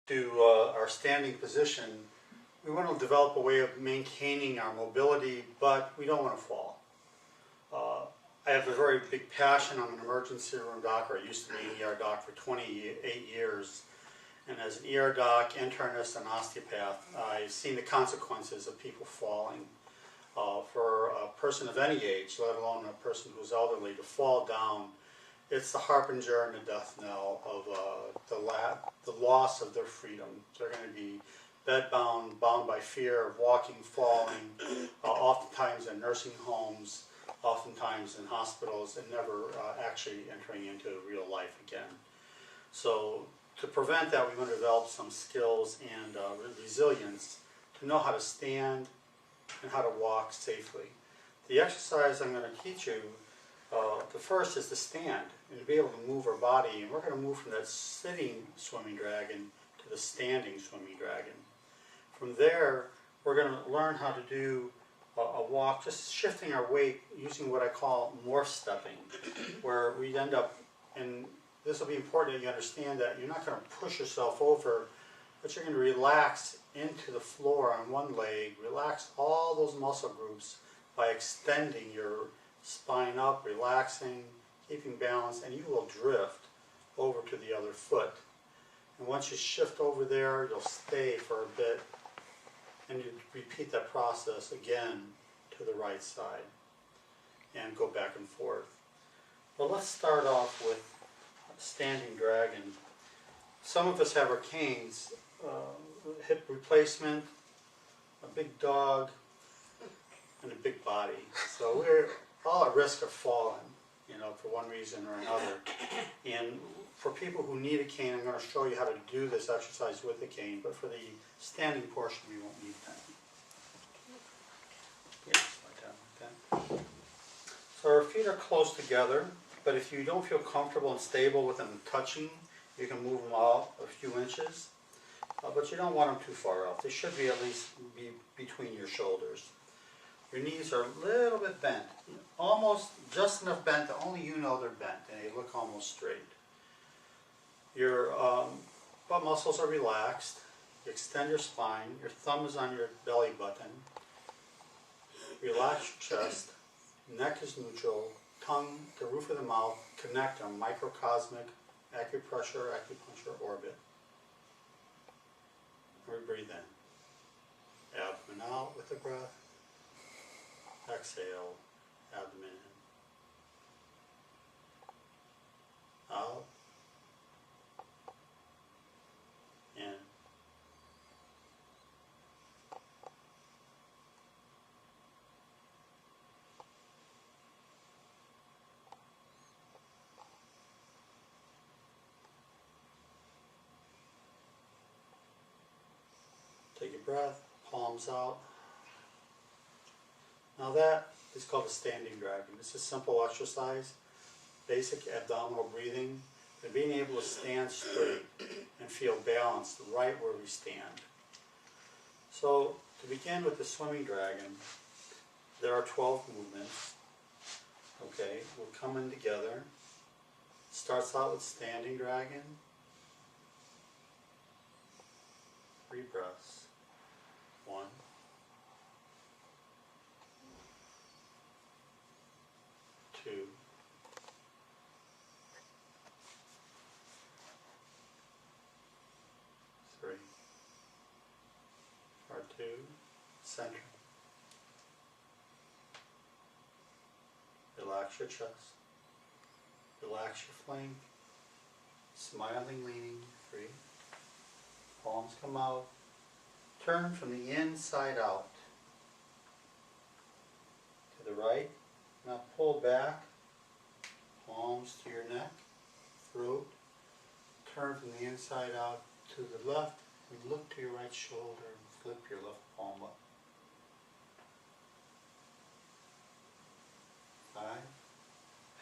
To our standing position, we want to develop a way of maintaining our mobility, but we don't want to fall. I have a very big passion. I'm an emergency room doctor. I used to be an ER doc for 28 years. And as an ER doc, internist, and osteopath, I've seen the consequences of people falling. For a person of any age, let alone a person who's elderly, to fall down, it's the harbinger and the death knell of the loss of their freedom. They're going to be bedbound, bound by fear of walking, falling, oftentimes in nursing homes, oftentimes in hospitals, and never actually entering into real life again. So to prevent that, we want to develop some skills and resilience to know how to stand and how to walk safely. The exercise I'm going to teach you, the first is to stand and to be able to move our body. And we're going to move from that sitting swimming dragon to the standing swimming dragon. From there, we're going to learn how to do a walk, just shifting our weight using what I call morph stepping, where we end up, and this will be important that you understand that you're not going to push yourself over, but you're going to relax into the floor on one leg, relax all those muscle groups by extending your spine up, relaxing, keeping balance, and you will drift over to the other foot. And once you shift over there, you'll stay for a bit, and you repeat that process again to the right side and go back and forth. Well, let's start off with standing dragon. Some of us have our canes, hip replacement, a big dog, and a big body. So we're all at risk of falling, for one reason or another. And for people who need a cane, I'm going to show you how to do this exercise with a cane, but for the standing portion, we won't need that. Yeah, like that. So our feet are close together, but if you don't feel comfortable and stable with them touching, you can move them out a few inches, but you don't want them too far off. They should be at least be between your shoulders. Your knees are a little bit bent, almost just enough bent that only you know they're bent, and they look almost straight. Your butt muscles are relaxed. You extend your spine. Your thumb is on your belly button. Relax your chest. Neck is neutral. Tongue, the roof of the mouth, connect a microcosmic acupressure, acupuncture orbit. We breathe in. Abdomen out with the breath. Exhale, abdomen in. Out. In. Take a breath, palms out. Now that is called a standing dragon. It's a simple exercise, basic abdominal breathing, and being able to stand straight and feel balanced right where we stand. So to begin with the swimming dragon, there are 12 movements. Okay, we'll come in together. Starts out with standing dragon. 3 breaths. 1. 2. 3. Part 2. Center. Relax your chest. Relax your flank. Smiling, leaning. 3. Palms come out. Turn from the inside out. To the right. Now pull back. Palms to your neck. Throat. Turn from the inside out to the left. And look to your right shoulder and flip your left palm up. 5.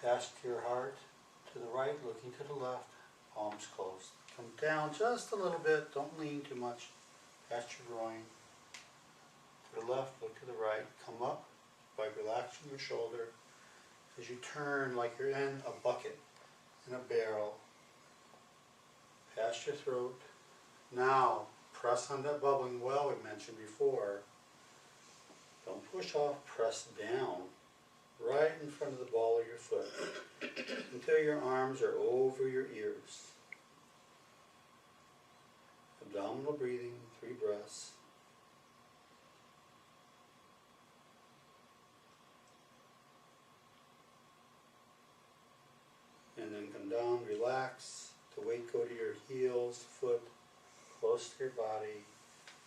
Pass to your heart. To the right, looking to the left. Palms closed. Come down just a little bit. Don't lean too much. Past your groin. To the left, look to the right. Come up by relaxing your shoulder as you turn like you're in a bucket, in a barrel. Past your throat. Now, press on that bubbling well we mentioned before. Don't push off, press down, right in front of the ball of your foot, until your arms are over your ears. Abdominal breathing, 3 breaths. And then come down, relax, the weight go to your heels, foot, close to your body,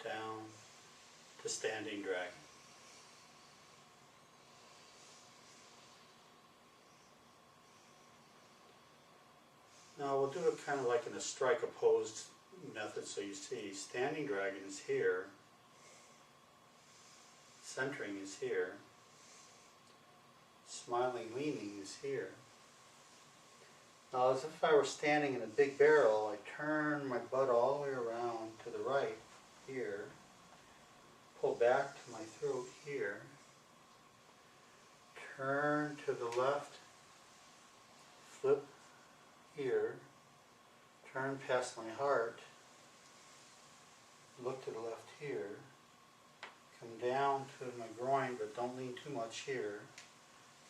down to standing dragon. Now we'll do it kind of like in a strike opposed method, so you see standing dragon is here, centering is here, smiling leaning is here. Now as if I were standing in a big barrel, I turn my butt all the way around to the right here, pull back to my throat here, turn to the left, flip here, turn past my heart, look to the left here, come down to my groin but don't lean too much here,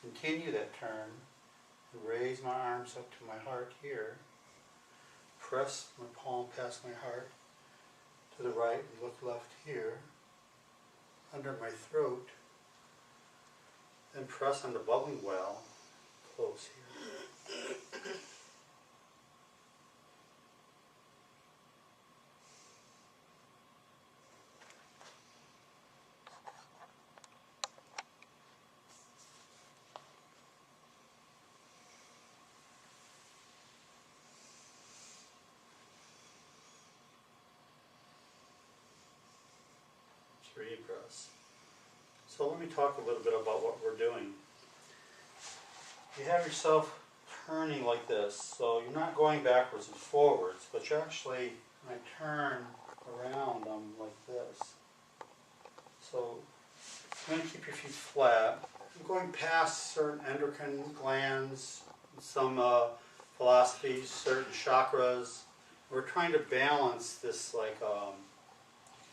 continue that turn, raise my arms up to my heart here, press my palm past my heart to the right and look left here, under my throat, then press on the bubbling well, close here. Three breaths. So let me talk a little bit about what we're doing. You have yourself turning like this, so you're not going backwards and forwards, but you actually, when I turn around, I'm like this. So you're going to keep your feet flat. I'm going past certain endocrine glands, some philosophies, certain chakras. We're trying to balance this, like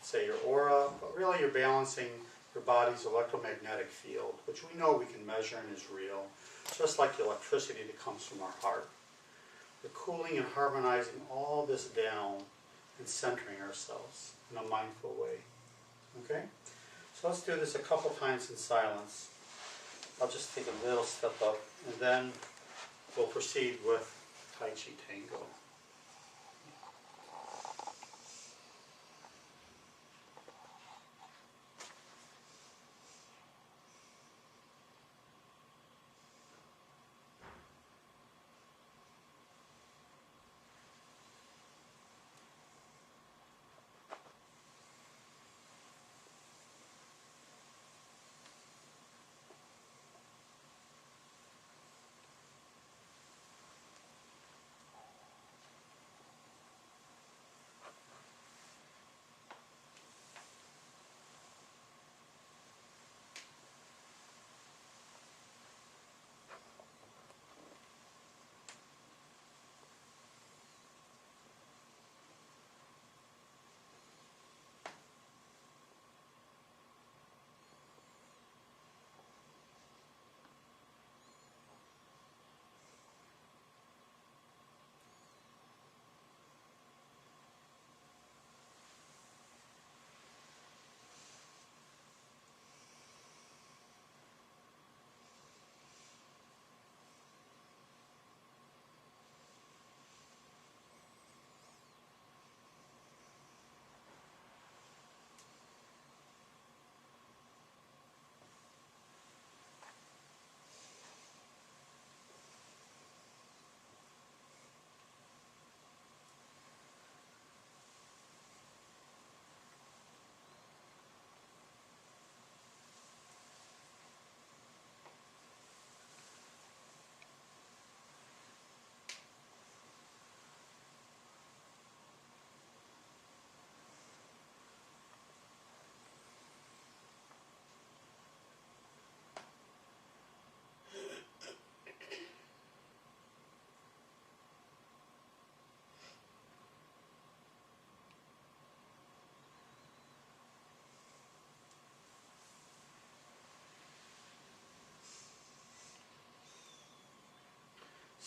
say your aura, but really you're balancing your body's electromagnetic field, which we know we can measure and is real, just like the electricity that comes from our heart. We're cooling and harmonizing all this down and centering ourselves in a mindful way. Okay? So let's do this a couple times in silence. I'll just take a little step up, and then we'll proceed with Tai Ji Tango.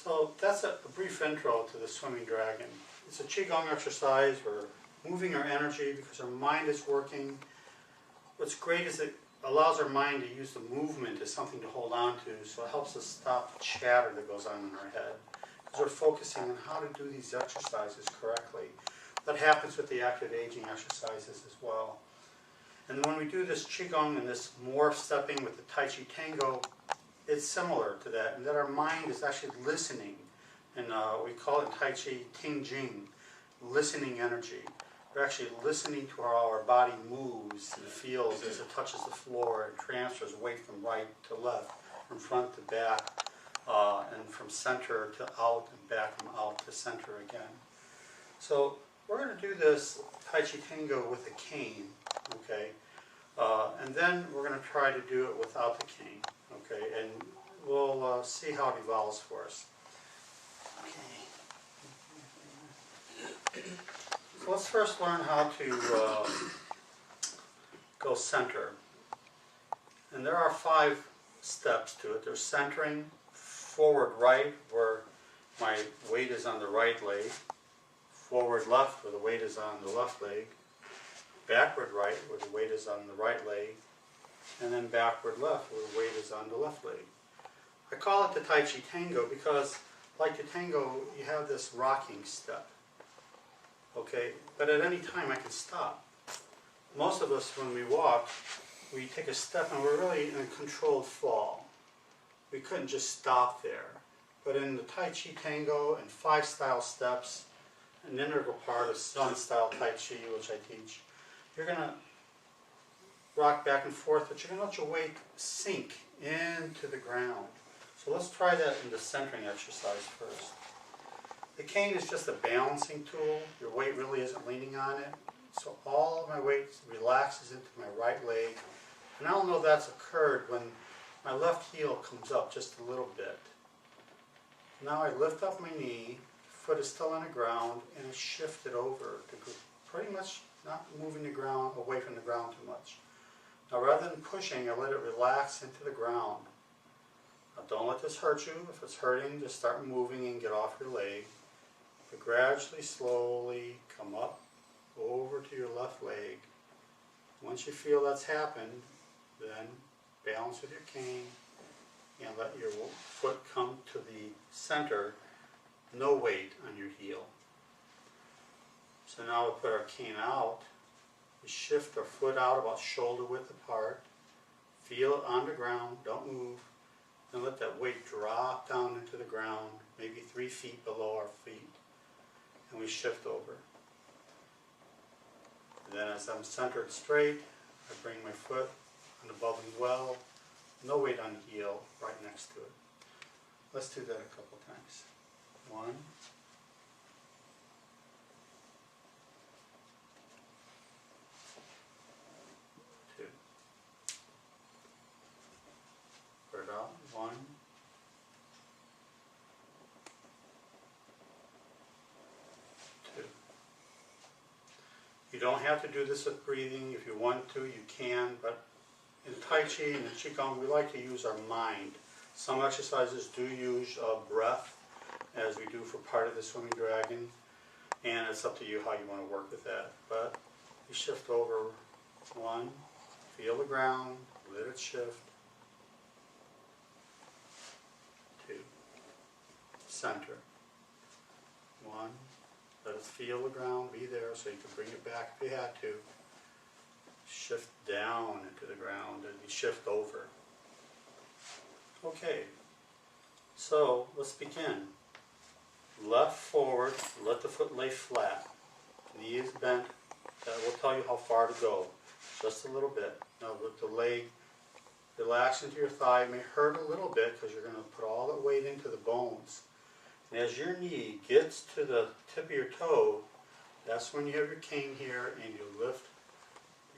So that's a brief intro to the swimming dragon. It's a Qigong exercise. We're moving our energy because our mind is working. What's great is it allows our mind to use the movement as something to hold on to, so it helps us stop the chatter that goes on in our head. Because we're focusing on how to do these exercises correctly. That happens with the active aging exercises as well. And when we do this Qigong and this more stepping with the Tai Ji Tango, it's similar to that, and that our mind is actually listening. And we call it Tai Ji Tango, listening energy. We're actually listening to how our body moves and feels as it touches the floor and transfers away from right to left, from front to back, and from center to out and back from out to center again. So we're going to do this Tai Ji Tango with a cane, okay? And then we're going to try to do it without the cane, okay? And we'll see how it evolves for us. Okay. So let's first learn how to go center. And there are 5 steps to it. There's centering, forward right, where my weight is on the right leg, forward left, where the weight is on the left leg, backward right, where the weight is on the right leg, and then backward left, where the weight is on the left leg. I call it the Tai Ji Tango because, like the tango, you have this rocking step. Okay, but at any time I can stop. Most of us, when we walk, we take a step and we're really in a controlled fall. We couldn't just stop there. But in the Tai Chi Tango and 5 style steps, an integral part of Sun style Tai Chi, which I teach, you're going to rock back and forth, but you're going to let your weight sink into the ground. So let's try that in the centering exercise first. The cane is just a balancing tool. Your weight really isn't leaning on it. So all of my weight relaxes into my right leg. And I'll know that's occurred when my left heel comes up just a little bit. Now I lift up my knee, foot is still on the ground, and it's shifted over to pretty much not moving the ground away from the ground too much. Now rather than pushing, I let it relax into the ground. Now don't let this hurt you. If it's hurting, just start moving and get off your leg. But gradually, slowly come up over to your left leg. Once you feel that's happened, then balance with your cane and let your foot come to the center, no weight on your heel. So now we put our cane out, we shift our foot out about shoulder width apart, feel it on the ground, don't move, and let that weight drop down into the ground, maybe 3 feet below our feet, and we shift over. And then as I'm centered straight, I bring my foot on the bubbling well, no weight on the heel, right next to it. Let's do that a couple times. 1, 2. Put it out. 1, 2. You don't have to do this with breathing. If you want to, you can, but in Tai Chi and in Qigong, we like to use our mind. Some exercises do use breath, as we do for part of the swimming dragon, and it's up to you how you want to work with that. But you shift over. 1, feel the ground, let it shift. 2, center. 1, let it feel the ground, be there so you can bring it back if you had to. Shift down into the ground and you shift over. Okay, so let's begin. Left forward, let the foot lay flat. Knee is bent. That will tell you how far to go. Just a little bit. Now with the leg, relax into your thigh. It may hurt a little bit because you're going to put all the weight into the bones. And as your knee gets to the tip of your toe, that's when you have your cane here and you lift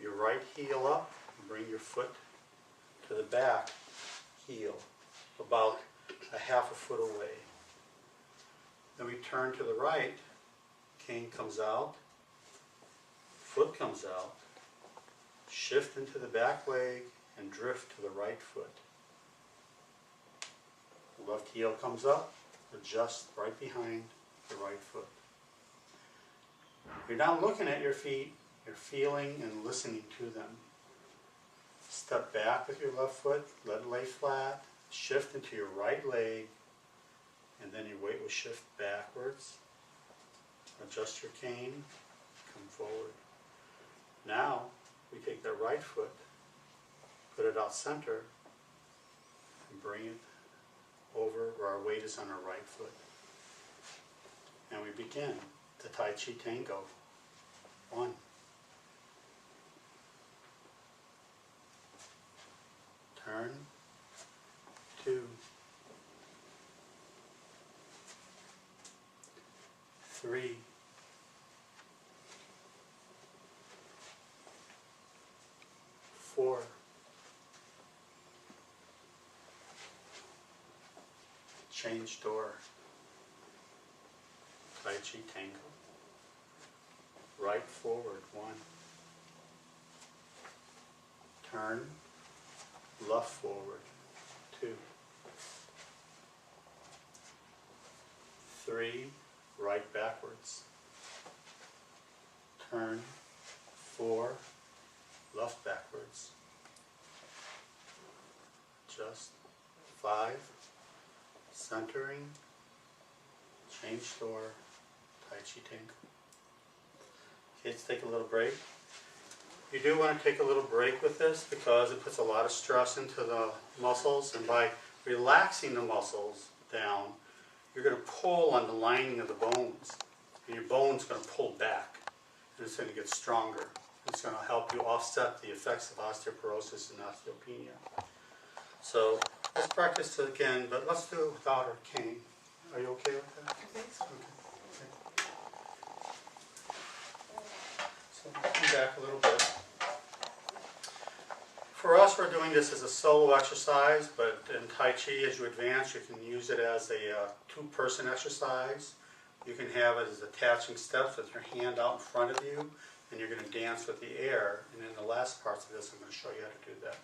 your right heel up and bring your foot to the back heel, about a half a foot away. Then we turn to the right, cane comes out, foot comes out, shift into the back leg and drift to the right foot. The left heel comes up, adjust right behind the right foot. You're not looking at your feet, you're feeling and listening to them. Step back with your left foot, let it lay flat, shift into your right leg, and then your weight will shift backwards. Adjust your cane, come forward. Now, we take that right foot, put it out center, and bring it over where our weight is on our right foot. And we begin the Tai Ji Tango. 1. Turn. 2. 3. 4. Change door. Tai Ji Tango. Right forward. 1. Turn. Left forward. 2. 3. Right backwards. Turn. 4. Left backwards. Adjust. 5. Centering. Change door. Tai Ji Tango. Okay, let's take a little break. You do want to take a little break with this because it puts a lot of stress into the muscles, and by relaxing the muscles down, you're going to pull on the lining of the bones, and your bone's going to pull back, and it's going to get stronger. It's going to help you offset the effects of osteoporosis and osteopenia. So let's practice it again, but let's do it without our cane. Are you okay with that? I think so. Okay. So come back a little bit. For us, we're doing this as a solo exercise, but in Tai Chi, as you advance, you can use it as a two-person exercise. You can have it as attaching steps with your hand out in front of you, and you're going to dance with the air. And in the last parts of this, I'm going to show you how to do that.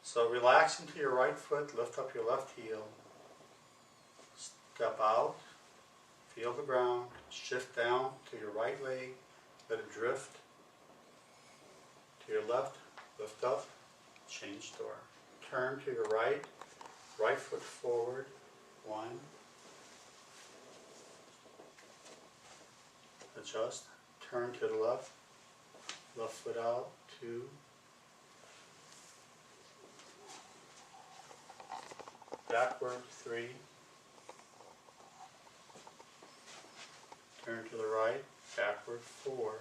So relax into your right foot, lift up your left heel, step out, feel the ground, shift down to your right leg, let it drift. To your left, lift up, change door. Turn to your right, right foot forward, 1. Adjust, turn to the left, left foot out, 2. Backward, 3. Turn to the right, backward, 4.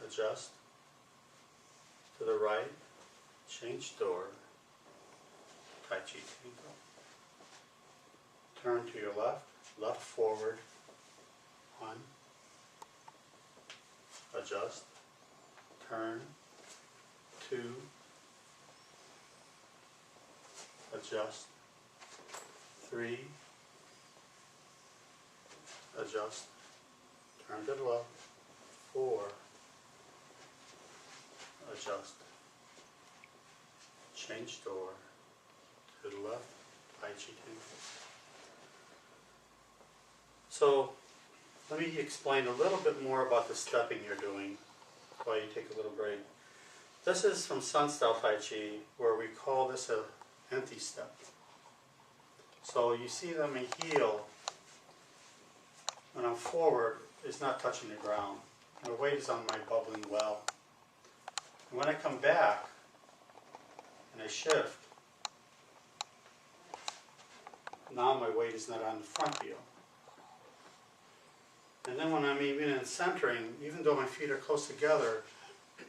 Adjust to the right, change door, Tai Chi Tango. Turn to your left, left forward, 1. Adjust, turn, 2. Adjust, 3. Adjust, turn to the left, 4. Adjust, change door, to the left, Tai Chi Tango. So let me explain a little bit more about the stepping you're doing while you take a little break. This is from Sun Style Tai Chi, where we call this a empty step. So you see that my heel, when I'm forward, is not touching the ground. My weight is on my bubbling well. And when I come back and I shift, now my weight is not on the front heel. And then when I'm even in centering, even though my feet are close together,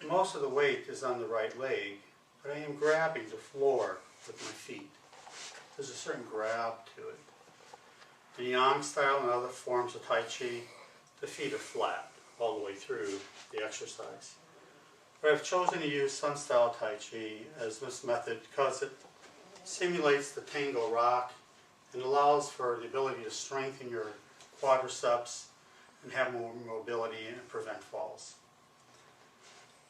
most of the weight is on the right leg, but I am grabbing the floor with my feet. There's a certain grab to it. In Yang style and other forms of Tai Chi, the feet are flat all the way through the exercise. But I've chosen to use Sun Style Tai Chi as this method because it simulates the tango rock and allows for the ability to strengthen your quadriceps and have more mobility and prevent falls.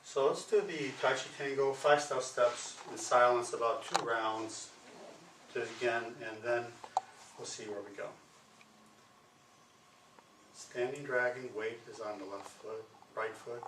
So let's do the Tai Chi Tango 5-step steps in silence, about 2 rounds, do it again, and then we'll see where we go. Standing dragging, weight is on the left foot, right foot.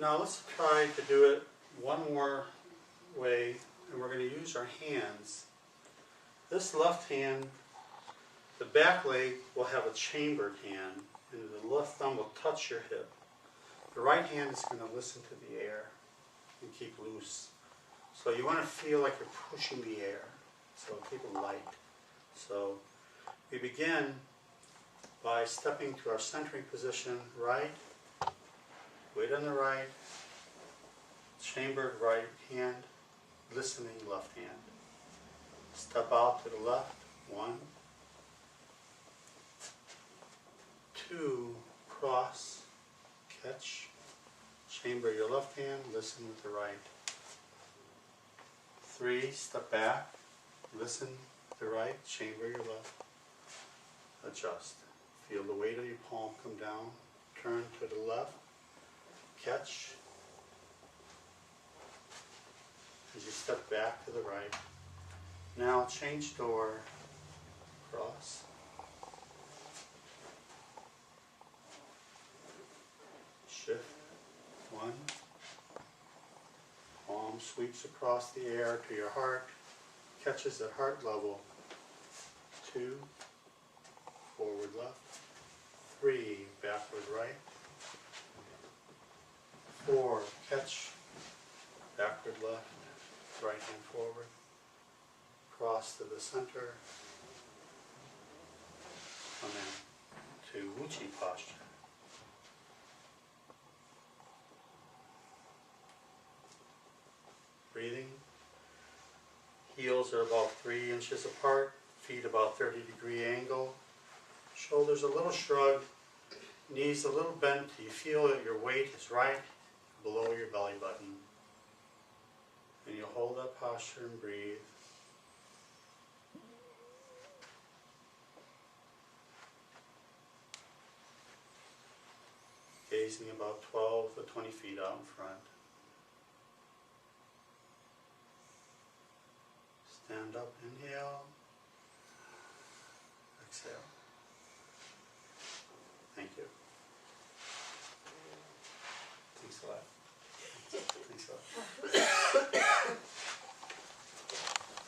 Now let's try to do it one more way, and we're going to use our hands. This left hand, the back leg will have a chambered hand, and the left thumb will touch your hip. The right hand is going to listen to the air and keep loose. So you want to feel like you're pushing the air, so keep it light. So we begin by stepping to our centering position, right, weight on the right, chambered right hand, listening left hand. Step out to the left, 1, 2, cross, catch, chamber your left hand, listen with the right. 3, step back, listen with the right, chamber your left, adjust. Feel the weight of your palm come down, turn to the left, catch, as you step back to the right. Now change door, cross, shift, 1, palm sweeps across the air to your heart, catches at heart level, 2, forward left, 3, backward right, 4, catch, backward left, right hand forward, cross to the center, come in to Wuchi posture. Breathing. Heels are about 3 inches apart, feet about 30-degree angle, shoulders a little shrugged, knees a little bent. You feel that your weight is right below your belly button. And you hold that posture and breathe. Gazing about 12 to 20 feet out in front. Stand up, inhale.